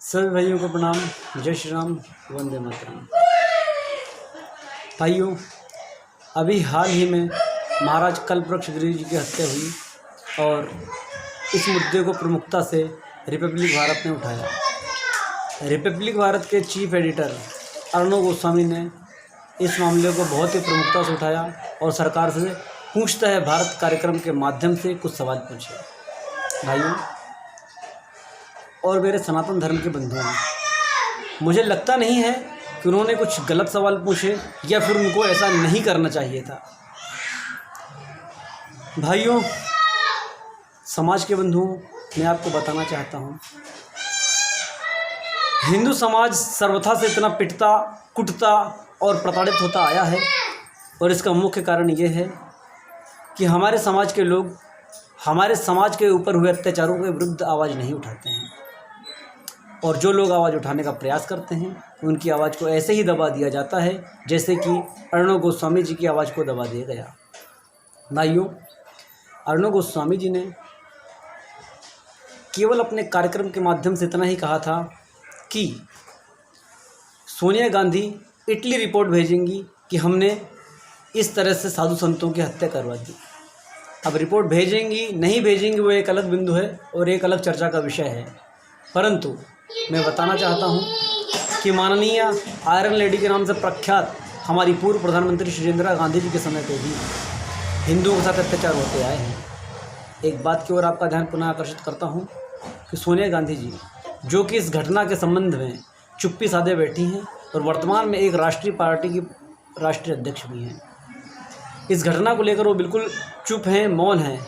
सभी भाइयों को प्रणाम। जय श्री राम, वंदे मातरम। भाइयों, अभी हाल ही में महाराज कल्पवृक्ष गिरी जी की हत्या हुई और इस मुद्दे को प्रमुखता से रिपब्लिक भारत ने उठाया। रिपब्लिक भारत के चीफ एडिटर अर्णव गोस्वामी ने इस मामले को बहुत ही प्रमुखता से उठाया और सरकार से पूछता है भारत कार्यक्रम के माध्यम से कुछ सवाल पूछे। भाइयों और मेरे सनातन धर्म के बंधुओं, मुझे लगता नहीं है कि उन्होंने कुछ गलत सवाल पूछे या फिर उनको ऐसा नहीं करना चाहिए था। भाइयों, समाज के बंधुओं, मैं आपको बताना चाहता हूँ, हिंदू समाज सर्वथा से इतना पिटता, कुटता और प्रताड़ित होता आया है और इसका मुख्य कारण ये है कि हमारे समाज के लोग हमारे समाज के ऊपर हुए अत्याचारों के विरुद्ध आवाज़ नहीं उठाते हैं और जो लोग आवाज़ उठाने का प्रयास करते हैं उनकी आवाज़ को ऐसे ही दबा दिया जाता है जैसे कि अर्णव गोस्वामी जी की आवाज़ को दबा दिया गया। भाइयों, अर्णव गोस्वामी जी ने केवल अपने कार्यक्रम के माध्यम से इतना ही कहा था कि सोनिया गांधी इटली रिपोर्ट भेजेंगी कि हमने इस तरह से साधु संतों की हत्या करवा दी। अब रिपोर्ट भेजेंगी नहीं भेजेंगी वो एक अलग बिंदु है और एक अलग चर्चा का विषय है, परंतु मैं बताना चाहता हूं कि माननीय आयरन लेडी के नाम से प्रख्यात हमारी पूर्व प्रधानमंत्री श्री इंदिरा गांधी जी के समय पे भी हिंदुओं के साथ अत्याचार होते आए हैं। एक बात की ओर आपका ध्यान पुनः आकर्षित करता हूं कि सोनिया गांधी जी, जो कि इस घटना के संबंध में चुप्पी साधे बैठी हैं और वर्तमान में एक राष्ट्रीय पार्टी की राष्ट्रीय अध्यक्ष भी हैं, इस घटना को लेकर वो बिल्कुल चुप हैं, मौन हैं।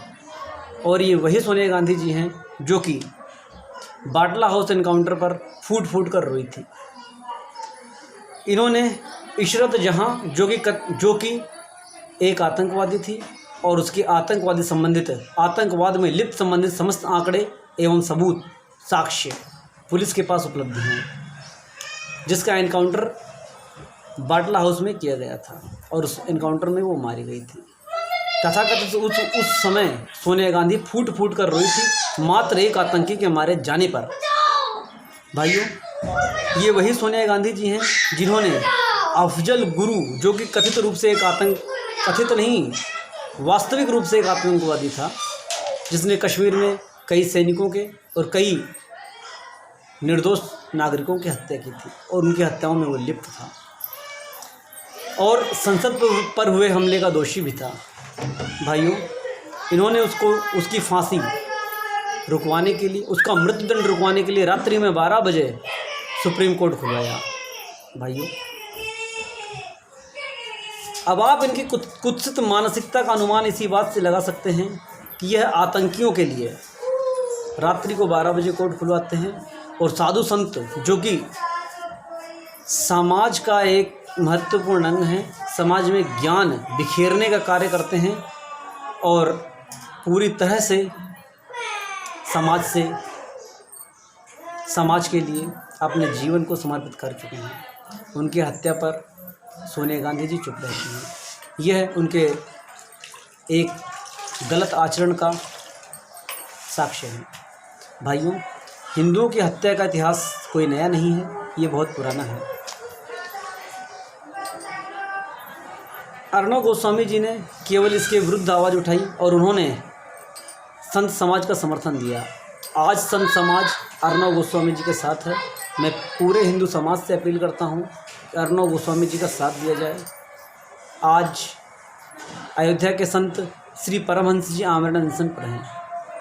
और ये वही सोनिया गांधी जी हैं जो कि बाटला हाउस एनकाउंटर पर फूट फूट कर रोई थी। इन्होंने इशरत जहां जो कि एक आतंकवादी थी और उसकी आतंकवाद में लिप्त संबंधित समस्त आंकड़े एवं सबूत साक्ष्य पुलिस के पास उपलब्ध हैं, जिसका एनकाउंटर बाटला हाउस में किया गया था और उस एनकाउंटर में वो मारी गई थी। तथाकथित उस समय सोनिया गांधी फूट फूट कर रोई थी मात्र एक आतंकी के मारे जाने पर। भाइयों, ये वही सोनिया गांधी जी हैं जिन्होंने अफजल गुरु, जो कि कथित रूप से वास्तविक रूप से एक आतंकवादी था, जिसने कश्मीर में कई सैनिकों के और कई निर्दोष नागरिकों की हत्या की थी और उनकी हत्याओं में वो लिप्त था और संसद पर हुए हमले का दोषी भी था। भाइयों, इन्होंने उसकी फांसी रुकवाने के लिए, उसका मृत्युदंड रुकवाने के लिए रात्रि में 12 बजे सुप्रीम कोर्ट खुलवाया। भाइयों, अब आप इनकी कुत्सित मानसिकता का अनुमान इसी बात से लगा सकते हैं कि यह आतंकियों के लिए रात्रि को 12 बजे कोर्ट खुलवाते हैं और साधु संत, जो कि समाज का एक महत्वपूर्ण अंग है, समाज में ज्ञान बिखेरने का कार्य करते हैं और पूरी तरह से समाज के लिए अपने जीवन को समर्पित कर चुके हैं। उनकी हत्या पर सोनिया गांधी जी चुप रहती हैं। यह उनके एक गलत आचरण का साक्ष्य है। भाइयों, हिंदुओं की हत्या का इतिहास कोई नया नहीं है, ये बहुत पुराना है। अर्णव गोस्वामी जी ने केवल इसके विरुद्ध आवाज़ उठाई और उन्होंने संत समाज का समर्थन दिया। आज संत समाज अर्णव गोस्वामी जी के साथ है। मैं पूरे हिंदू समाज से अपील करता हूँ कि अर्णव गोस्वामी जी का साथ दिया जाए। आज अयोध्या के संत श्री परमहंस जी आमरण अनशन पर हैं।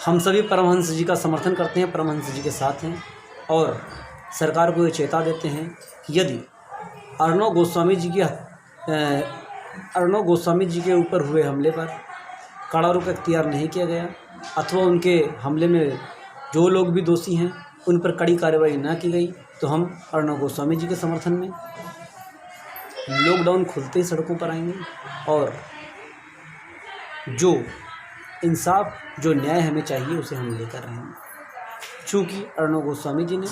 हम सभी परमहंस जी का समर्थन करते हैं, परमहंस जी के साथ हैं और सरकार को ये चेता देते हैं कि यदि अर्णव गोस्वामी जी के ऊपर हुए हमले पर कड़ा रुख अख्तियार नहीं किया गया अथवा उनके हमले में जो लोग भी दोषी हैं उन पर कड़ी कार्रवाई न की गई, तो हम अर्णव गोस्वामी जी के समर्थन में लॉकडाउन खुलते ही सड़कों पर आएंगे और जो इंसाफ, जो न्याय हमें चाहिए उसे हम लेकर रहेंगे। चूँकि अर्णव गोस्वामी जी ने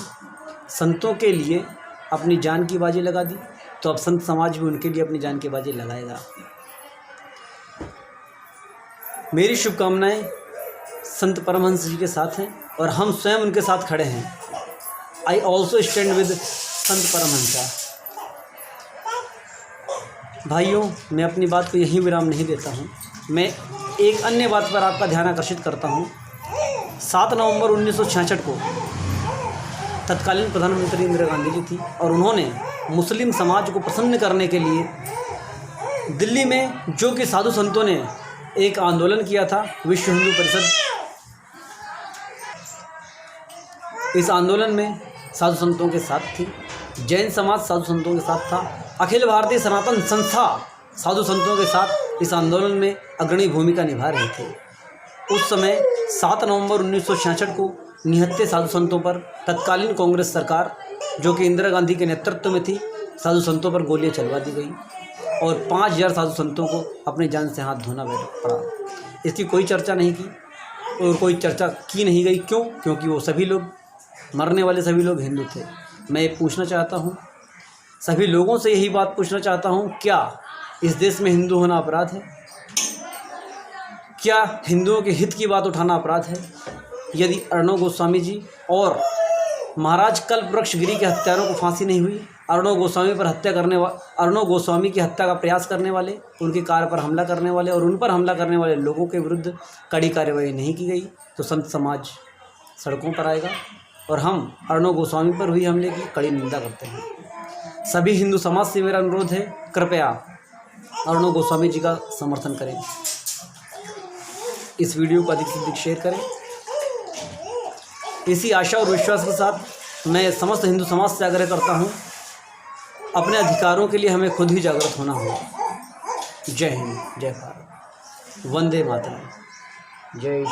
संतों के लिए अपनी जान की बाजी लगा दी, तो अब संत समाज भी उनके लिए अपनी जान की बाजी लगाएगा। मेरी शुभकामनाएं संत परमहंस जी के साथ हैं और हम स्वयं उनके साथ खड़े हैं। आई ऑल्सो स्टैंड विद संत परमहंसा। भाइयों, मैं अपनी बात को यहीं विराम नहीं देता हूँ। मैं एक अन्य बात पर आपका ध्यान आकर्षित करता हूँ। 7 नवंबर 1966 को तत्कालीन प्रधानमंत्री इंदिरा गांधी जी थी और उन्होंने मुस्लिम समाज को प्रसन्न करने के लिए दिल्ली में जो कि साधु संतों ने एक आंदोलन किया था, विश्व हिंदू परिषद, इस आंदोलन में साधु संतों के साथ थी। जैन समाज साधु संतों के साथ था। अखिल भारतीय सनातन संस्था साधु संतों के साथ इस आंदोलन में अग्रणी भूमिका निभा रहे थे। उस समय 7 नवंबर 1966 को निहत्थे साधु संतों पर तत्कालीन कांग्रेस सरकार, जो कि इंदिरा गांधी के नेतृत्व में थी, साधु संतों पर गोलियां चलवा दी गई और 5000 साधु संतों को अपनी जान से हाथ धोना पड़ा। इसकी कोई चर्चा नहीं की और कोई चर्चा की नहीं गई। क्यों? क्योंकि वो सभी लोग, मरने वाले सभी लोग हिंदू थे। मैं ये पूछना चाहता हूँ, सभी लोगों से यही बात पूछना चाहता हूँ, क्या इस देश में हिंदू होना अपराध है? क्या हिंदुओं के हित की बात उठाना अपराध है? यदि अर्णव गोस्वामी जी और महाराज कल्पवृक्षगिरी के हत्यारों को फांसी नहीं हुई, अर्णव गोस्वामी की हत्या का प्रयास करने वाले, उनकी कार पर हमला करने वाले और उन पर हमला करने वाले लोगों के विरुद्ध कड़ी कार्रवाई नहीं की गई, तो संत समाज सड़कों पर आएगा और हम अर्णव गोस्वामी पर हुई हमले की कड़ी निंदा करते हैं। सभी हिंदू समाज से मेरा अनुरोध है, कृपया अर्णव गोस्वामी जी का समर्थन करें। इस वीडियो को अधिक से अधिक शेयर करें। इसी आशा और विश्वास के साथ मैं समस्त हिंदू समाज से आग्रह करता हूँ, अपने अधिकारों के लिए हमें खुद ही जागृत होना होगा। जय हिंद, जय भारत, वंदे मातरम, जय